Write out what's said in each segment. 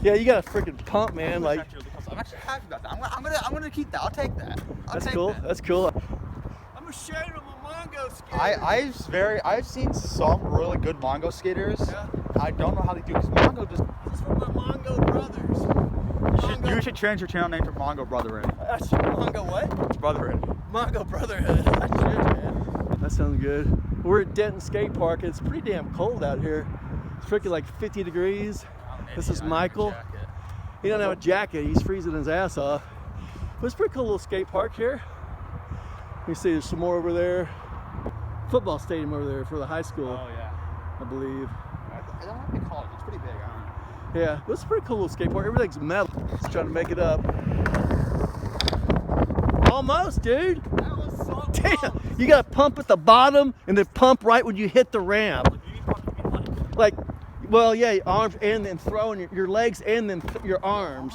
Yeah, you got a freaking pump, man. Like, I'm actually happy about that. I'm gonna keep that. I'll take that. That's cool. That's cool. I'm ashamed of my Mongo skaters. I've seen some really good Mongo skaters. Yeah. I don't know how they do because Mongo just. This is from my Mongo brothers. You should change your channel name to Mongo Brotherhood. That's Mongo what? Brotherhood. Mongo Brotherhood. That's shit, man. That sounds good. We're at Denton Skatepark. It's pretty damn cold out here. It's freaking like 50 degrees. This is Michael. He doesn't have a jacket. He's freezing his ass off. But it's a pretty cool little skate park here. You see there's some more over there. Football stadium over there for the high school. Oh yeah. I believe. I don't know what they call it. It's pretty big. I don't know. Yeah, but it's a pretty cool little skate park. Everything's metal. Just trying to make it up. Almost, dude. That was so Damn. close. You got to pump at the bottom and then pump right when you hit the ramp. Like, well, yeah, arms and then throwing your legs and then your arms.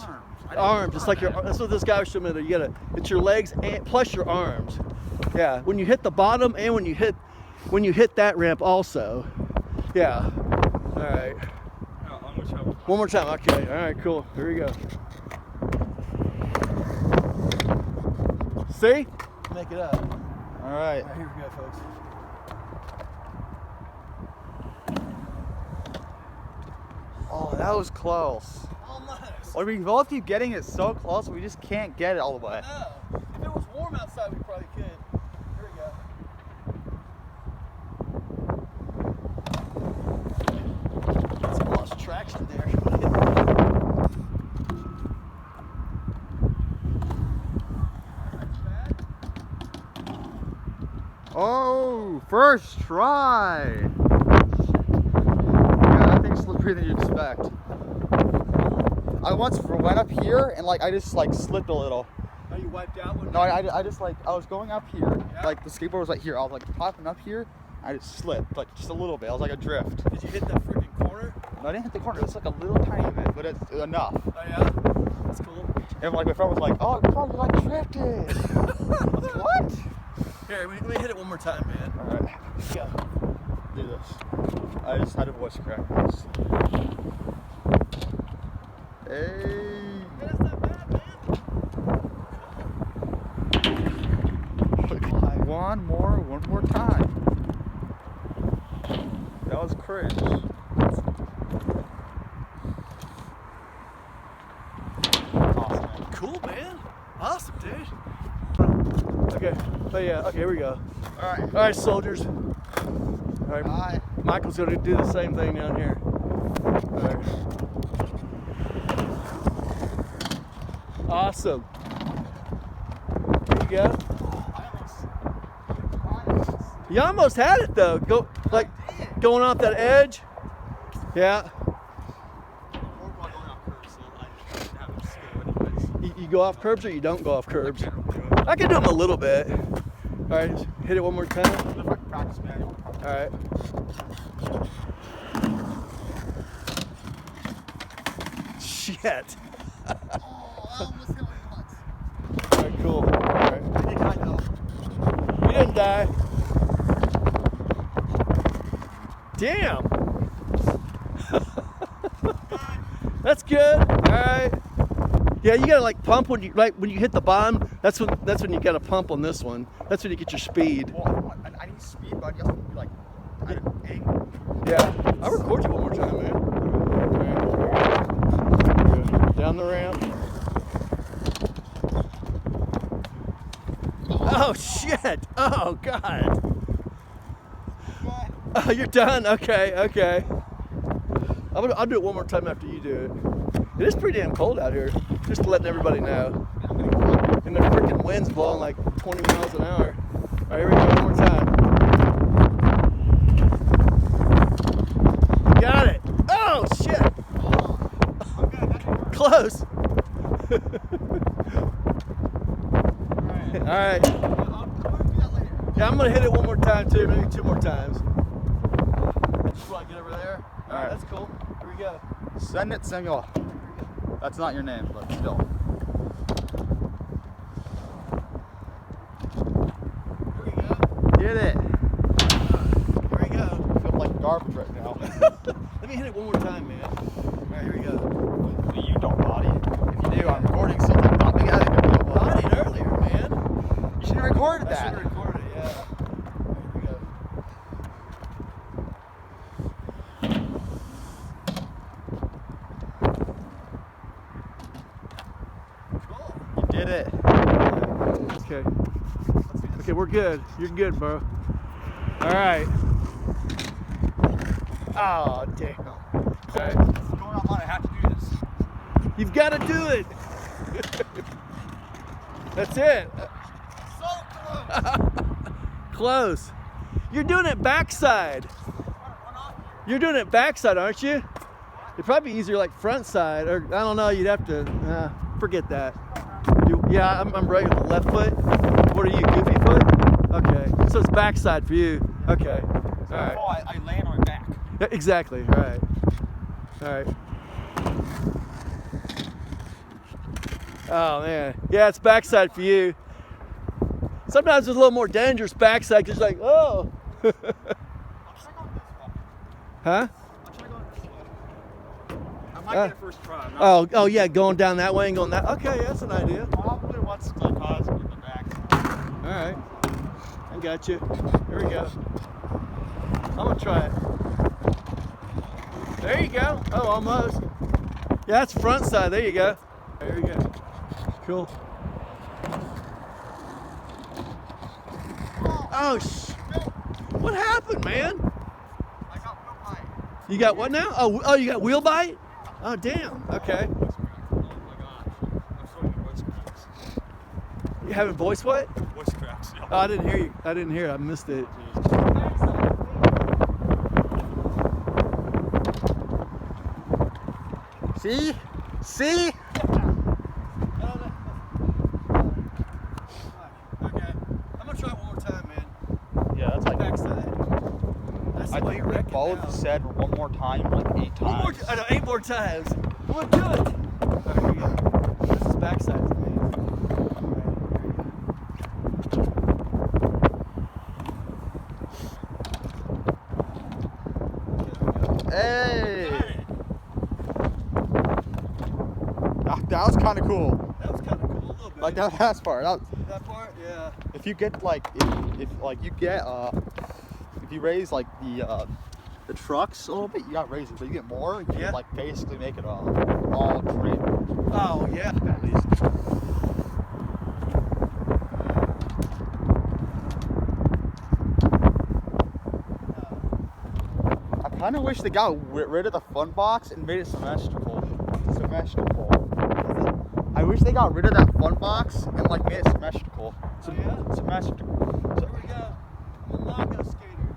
Arms. It's like that's what this guy was showing me. You gotta. It's your legs and plus your arms. Yeah. When you hit the bottom and when you hit that ramp also. Yeah. All right. One more time. Okay. All right. Cool. Here we go. See? Make it up. All right. All right, here we go, folks. Oh, that was close. Almost. Or we both keep getting it so close, we just can't get it all the way. No. If it was warm outside, we probably could. Here we go. Some lost traction there. Oh, first try. Yeah, that thing's slipperier than you expect. I once went up here and like I just like slipped a little. Oh, you wiped out one? No, I just like I was going up here, Yeah. like the skateboard was like here. I was like popping up here, I just slipped like just a little bit. I was like adrift. Did you hit that freaking corner? No, I didn't hit the corner. It's like a little tiny bit, but it's enough. Oh yeah? That's cool. And like my friend was like, "Oh, you probably like drifted." I was like, what? Here, let me hit it one more time, man. All right, Go. do this. I just had a voice crack. Hey. That's not bad, man. One more time. That was cringe. Awesome. Cool, man. Awesome, dude. Okay. Oh yeah. Okay. Here we go. All right. All right, soldiers. All right. Bye. Michael's gonna do the same thing down here. All right. Awesome. There you go. You almost had it though. Go like going off that edge. Yeah. You go off curbs or you don't go off curbs? I can do them a little bit. All right, just hit it one more time. All right. Shit. All right, cool. All right. You didn't die. Damn. That's good. All right. Yeah, you gotta like pump when you hit the bottom. That's when you gotta pump on this one. That's when you get your speed. Well, I need speed, but you have to be like at an angle. Yeah. I'll record you one more time, man. All right. Down the ramp. Oh shit! Oh god! Oh, you're done. Okay, okay. I'll do it one more time after you do it. It is pretty damn cold out here. Just letting everybody know. And the freaking wind's blowing like 20 miles an hour. All right, here we go. One more time. Got it. Oh shit! Close. All right. Yeah, I'm gonna hit it one more time too, maybe two more times. Just want to get over there. All right, that's cool. Here we go. Send it, Samuel. That's not your name, but still. Here we go. Get it. Here we go. I feel like garbage right now. Let me hit it one more time, man. All right, here we go. Hopefully you don't body. If you do, I'm recording something not big as a video. Bodied earlier, man. You should have recorded I that. should have recorded it, yeah. There we go. You did it. Okay. Okay, we're good. You're good, bro. All right. Oh, damn. Okay. What's going on? I have to do this. You've got to do it. That's it. So close. Close. You're doing it backside. You're doing it backside, aren't you? It'd probably be easier like front side, or I don't know. You'd have to forget that. Yeah, I'm right with the left foot. What are you, goofy foot? Okay, so it's backside for you. Okay, all right. Oh, I land on my back. Yeah, exactly. All right. All right. Oh man, yeah, it's backside for you. Sometimes it's a little more dangerous backside because you're like, oh. Huh? I might get a first try. Oh yeah, going down that way and going that. Okay, that's an idea. Probably once I pause and get the back. All right, I got you. Here we go. I'm gonna try it. There you go. Oh, almost. Yeah, that's front side. There you go. There you go. Cool. Oh, what happened, man? I got wheel bite. You got what now? Oh, you got wheel bite? Oh, damn. Okay. Oh my gosh. I'm showing you voice cracks. You having voice what? Voice cracks. Oh, I didn't hear you. I didn't hear it. I missed it. See? See? Okay. I'm gonna try it one more time, man. Yeah, that's like. Backside. That's I the way think you we reckon both now. said one more time like 8 times. One more. I know, 8 more times. We'll do it. All right, here we go. This is backside for me. Hey! That was kind of cool. That was kind of cool, a little bit. Like that last part. That part, yeah. If you get like, if like you get if you raise like the trucks a little bit, you got raises, but you get more, you Yeah. can like basically make it all trade Oh yeah. at least. I kind of wish they got rid of the fun box and made it symmetrical. Symmetrical. I wish they got rid of that fun box and like made it symmetrical. Oh, yeah? Symmetrical. Here we go. I'm a Mongo skater.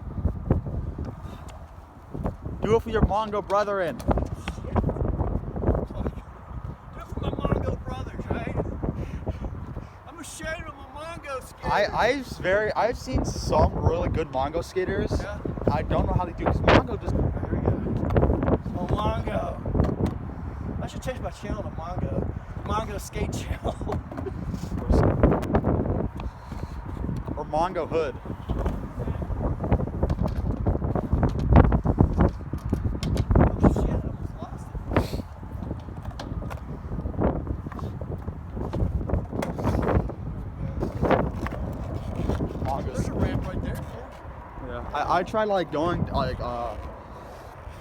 Do it for your Mongo brethren. Do it for my Mongo brothers, right? I'm ashamed of my Mongo skater. I've seen some really good Mongo skaters. Yeah. I don't know how they do because Mongo just. Here we go. Oh, Mongo. I should change my channel to Mongo. Mongo skate channel. Or Mongo Hood. Oh shit, I almost lost it. There's a ramp right there. Yeah. I tried like going like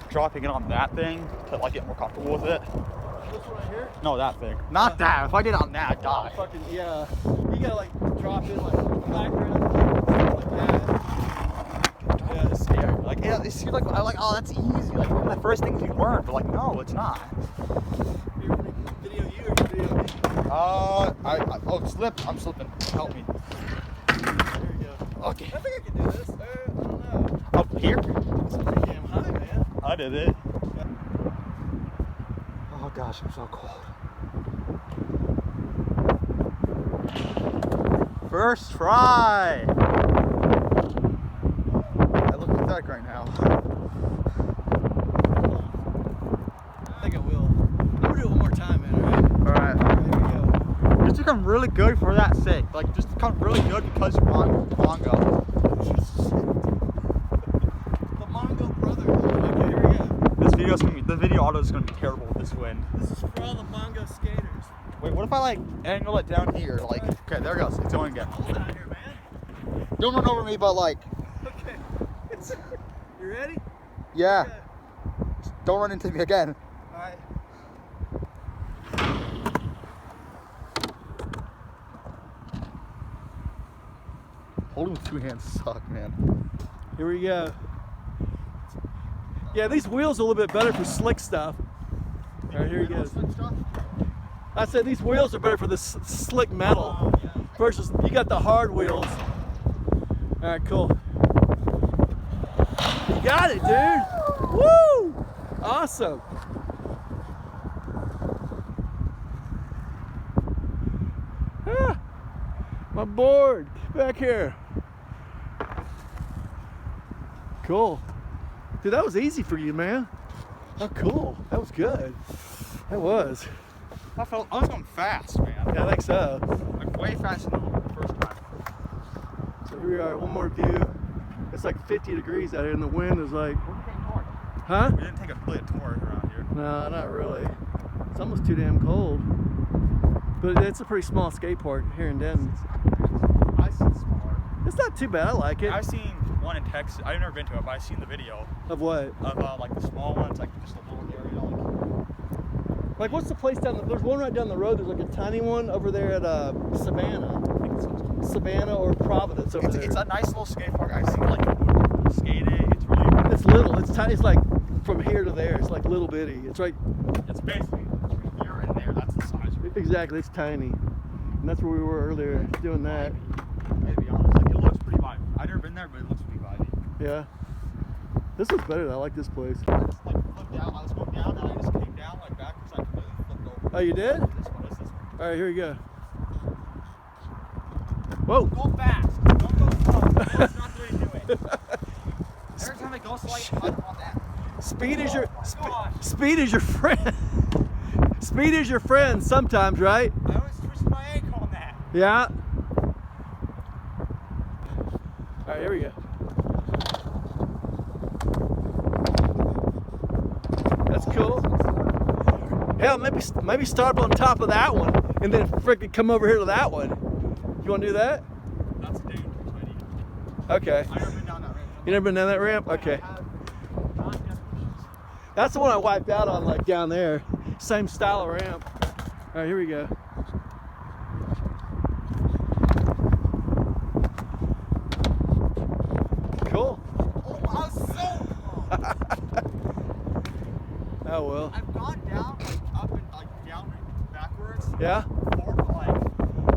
dropping it on that thing to like get more comfortable with it. This one right here? No, that thing. Not that. If I did it on that, I'd die. Fucking, yeah. You gotta like drop in like the background. Like that. Yeah, it's scary. Like it seems like I like oh that's easy. Like one of the first things you learn, but like no, it's not. Here, video you or video me? Oh slip. I'm slipping. Help me. There you go. Okay. I think I can do this. I don't know. Up here? It's pretty damn high, man. I did it. Oh gosh, I'm so cold. First try. I look pathetic right now. I think I will. I'm gonna do it one more time, man, alright? Alright. There we go. Just become really good for that sake. Like just become really good because you're Mongo. The Mongo brothers. Okay, here we go. This video the video audio is gonna be terrible with this wind. This is for all the Mongo skaters. Wait, what if I like angle it down here? Like, okay, there it goes. It's going again. Hold out here, man. Don't run over me, but like, Okay. You ready? yeah. Okay. Don't run into me again. All right. Holding with two hands suck, man. Here we go. Yeah, these wheels are a little bit better for slick stuff. All right, here he goes. I said these wheels are better for the slick metal versus you got the hard wheels. All right, cool. You got it, dude. Woo! Awesome. Ah, my board. Get back here. Cool. Dude, that was easy for you, man. Oh, cool. That was good. That was. I was going fast, man. Yeah, I think so. Like way faster than the first time. So here we are, one more view. It's like 50 degrees out here, and the wind is like, huh? We didn't take a split tour around here. No, not really. It's almost too damn cold. But it's a pretty small skate park here in Denton. I've seen smaller. It's not too bad. I like it. I've seen one in Texas. I've never been to it, but I've seen the video Of what? of like the small ones, like just a little area. Like, what's the place down? There's one right down the road. There's like a tiny one over there at Savannah. I think it's Savannah or Providence over there. It's a nice little skate park. I've seen like skating. It's really. It's little. It's tiny. It's like from here to there. It's like little bitty. It's right. It's basically you're in there. That's the size of it. Exactly. It's tiny. And that's where we were earlier doing that. To be honest, like it looks pretty vibey. I've never been there, but it looks pretty vibey. Yeah. This is better. I like this place. I just like flipped down. I was going down, and I just came down like backwards. I completely flipped over. Oh, you did? This one. This one. All right, here we go. Whoa. Go fast. Don't go slow. That's not the way to do it. Every time I go slow, I don't want that. Speed is your gosh. speed is your friend. Speed is your friend sometimes, right? I always twist my ankle on that. Yeah. All right, here we go. That's cool. Hell, maybe start up on top of that one and then frickin' come over here to that one. You want to do that? That's dangerous, lady. Okay. I've never been down that ramp. You never been down that ramp? Okay. That's the one I wiped out on, like down there. Same style of ramp. All right, here we go. Cool. Oh, I was so Oh well. I've gone down, like up and like down and backwards. Yeah? Or like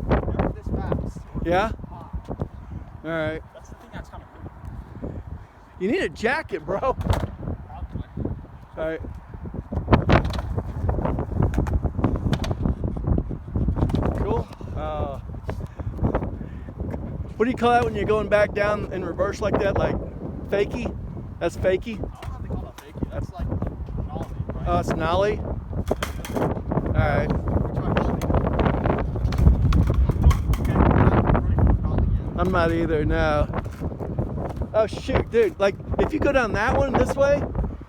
never this fast. Or Yeah? this high. All right. That's the thing that's kind of cool. You need a jacket, bro. Probably. All right. Cool. What do you call that when you're going back down in reverse like that? Like fakie? That's fakie? I don't know if they call that fakie. That's like nollie, right? It's nollie. All right. I'm not either, no. Oh shoot, dude, like if you go down that one this way,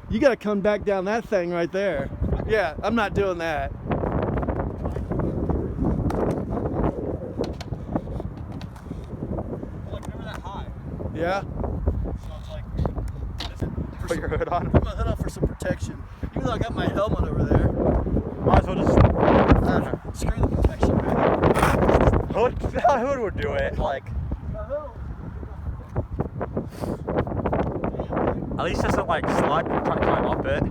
you gotta come back down that thing right there. Yeah, I'm not doing that. Like never that high. Yeah? So it's like put your hood on. Put my hood on for some protection. Even though I got my helmet over there. Might as well just Screw the protection, man. hood would do it. Like at least it doesn't like slide when you try to climb up it.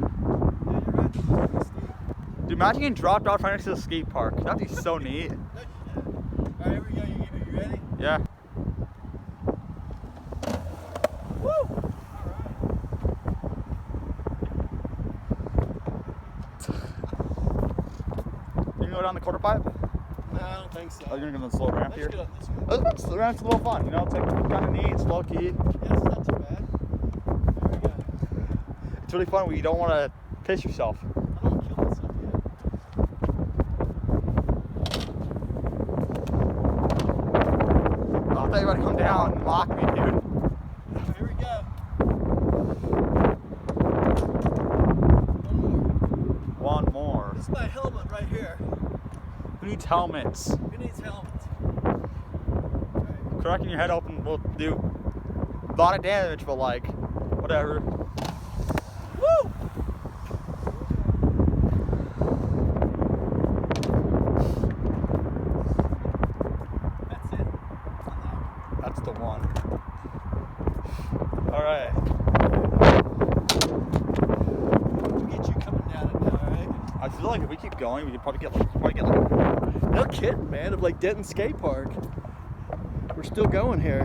Dude, imagine getting dropped off right next to the skate park. That'd be so neat. Alright, here we go. You ready? Yeah. Woo! You can go down the quarter pipe? No, I don't think so. Oh, you're gonna go on the slow ramp here? Let's get on this one. The ramp's a little fun, you know, it's like kind of neat, it's low key. Yeah, it's not too bad. There we go. It's really fun when you don't want to piss yourself. I don't want to kill myself yet. Oh, I thought you were gonna come down and lock me, dude. Here we go. is my helmet right here. Who needs helmets? Who needs helmets? Cracking your head open will do a lot of damage, but like, whatever. Woo! That's it. That's the one. All right. We'll get you coming down it now, alright? I feel like if we keep going, we could probably get like No kidding, man. Of like Denton Skatepark. We're still going here.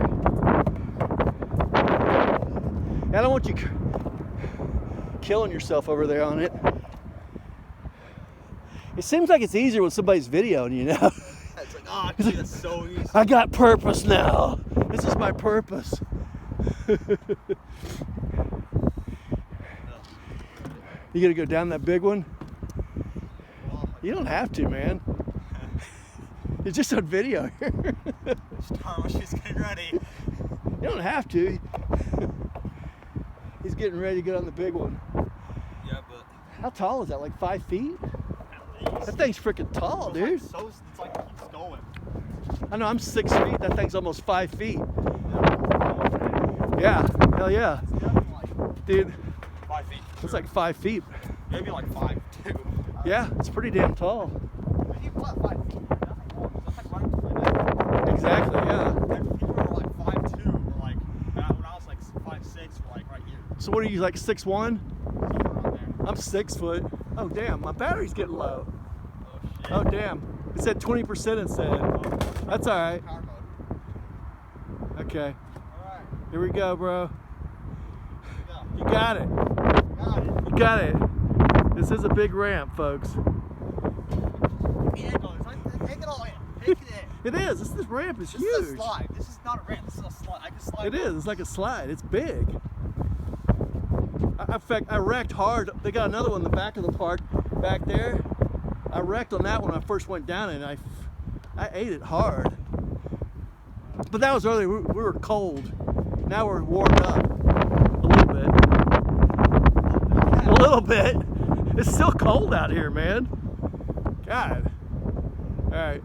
I don't want you killing yourself over there on it. It seems like it's easier when somebody's videoing, you know? It's like, oh, dude, that's so easy. I got purpose now. This is my purpose. You gonna go down that big one? You don't have to, man. It's just on video here. She's getting ready. You don't have to. He's getting ready to get on the big one. Yeah, but How tall is that? Like 5 feet? That thing's freaking tall, dude. It's like it keeps going. I know, I'm 6 feet. That thing's almost 5 feet. Yeah, hell yeah. It's definitely like Dude, 5 feet. it's like 5 feet. Maybe like 5 too. Yeah, it's pretty damn tall. Maybe what, 5 feet? Nothing more. That's like right between it. Exactly, yeah. Like people were like 5'2", or like when I was like 5'6", were like right here. So what are you, like 6'1"? Somewhere around there. I'm 6 foot. Oh damn, my battery's getting low. Oh shit. Oh damn. It said 20% instead. That's alright. Power mode. Okay. Alright. Here we go, bro. Go. You got it. Got it. You got it. This is a big ramp, folks. Yeah, go. It's like, take it all in. Take it in. It is. This ramp is This huge. is a slide. This is not a ramp. This is a slide. I can slide. It is. It's like a slide. It's big. In fact, I wrecked hard. They got another one in the back of the park back there. I wrecked on that when I first went down it, and I ate it hard. But that was earlier. We were cold. Now we're warmed up a little bit. A little bit. It's still cold out here, man. God. All right. I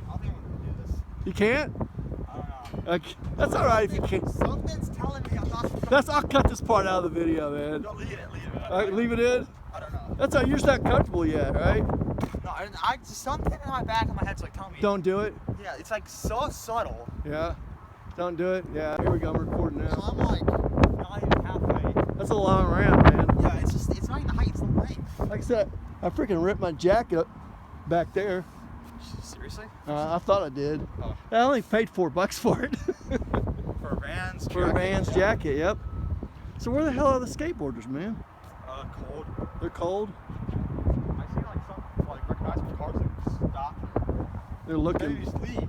don't think I'm gonna do this. You can't? I don't know. Okay. That's all right if you can't. Something's telling me I'm not. I'll cut this part out of the video, man. No, leave it. Leave it. All right, leave it in. I don't know. That's how you're just not comfortable yet, right? No, I just something in my back of my head's like telling me. Don't do it. Yeah, it's like so subtle. Yeah. Don't do it. Yeah. Here we go. I'm recording So now. I'm like not even halfway. That's a long ramp, man. Yeah, it's not even the height. It's the length. Like I said, I freaking ripped my jacket up back there. Seriously? I thought I did. Oh. I only paid $4 for it. For a Vans. For a Vans jacket. Yep. So where the hell are the skateboarders, man? Cold. They're cold. I see like some like recognizable cars like stop. They're Maybe looking. just leave.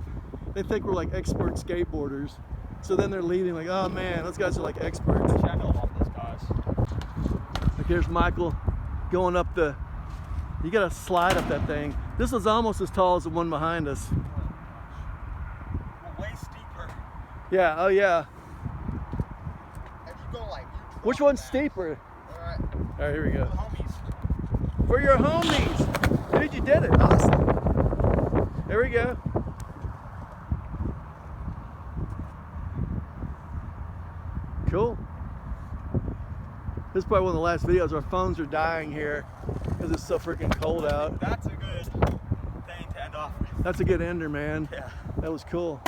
They think we're like expert skateboarders. So then they're leaving like, oh man, those guys are like experts. I know about those guys. Like here's Michael going up the. You gotta slide up that thing. This is almost as tall as the one behind us. Well, way steeper. Yeah. Oh yeah. If you go like. Which one's steeper? Alright. All right, here we go. Homies. For your homies. Dude, you did it. Awesome. There we go. Cool. This is probably one of the last videos. Our phones are dying here because it's so freaking cold out. That's a good thing to end off with. That's a good ender, man. Yeah. That was cool.